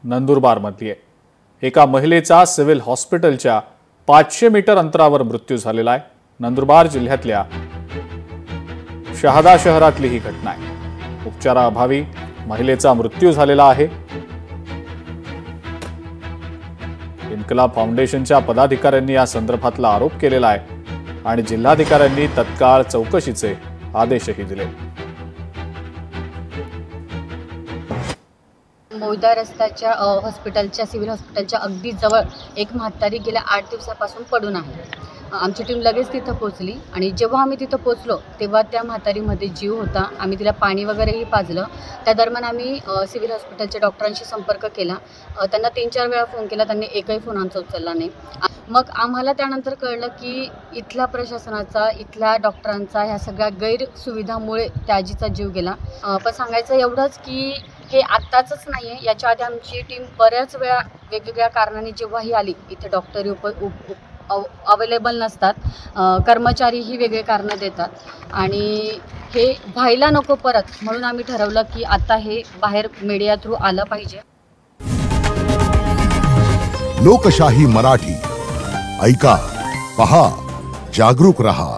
नंदुरबारमधली आहे। एका महिलेचा सिव्हिल हॉस्पिटलच्या 500 मीटर अंतरावर मृत्यू झालेला आहे। नंदुरबार जिल्ह्यातल्या शहादा शहरातली ही घटना आहे। उपचाराअभावी महिलेचा मृत्यू झालेला आहे। इन्कलाब फाउंडेशनच्या पदाधिकाऱ्यांनी या संदर्भातला आरोप केलेला आहे आणि जिल्हाधिकाऱ्यांनी तत्काळ चौकशीचे आदेशही दिले। मोयदा रस्त्याच्या हॉस्पिटलच्या सिव्हिल हॉस्पिटलच्या अगदी जवळ एक म्हातारी गेल्या 8 दिवसापासून पडून आहे। आमची टीम लगेच तिथं पोहोचली आणि जेव्हा आम्ही तिथं पोहोचलो तेव्हा त्या म्हातारीमध्ये जीव होता। आम्ही तिला पाणी वगैरेही पाजलं। त्या दरम्यान आम्ही सिव्हिल हॉस्पिटलच्या डॉक्टरांशी संपर्क केला। त्यांना 3-4 वेळा फोन केला, त्यांनी एकही फोन आमचा उचलला नाही। मग आम्हाला त्यानंतर कळलं की इथल्या प्रशासनाचा, इथल्या डॉक्टरांचा ह्या सगळ्या गैरसुविधामुळे त्या आजीचा जीव गेला। पण सांगायचं एवढंच की हे आत्ताच नाही आहे, याच्या आधी आमची टीम बऱ्याच वेळा वेगवेगळ्या कारणांनी जेव्हाही आली इथे डॉक्टरी अवेलेबल नसतात, कर्मचारीही वेगळे कारणं देतात आणि हे व्हायला नको परत, म्हणून आम्ही ठरवलं की आता हे बाहेर मीडिया थ्रू आलं पाहिजे। लोकशाही मराठी ऐका, पहा, जागरूक रहा।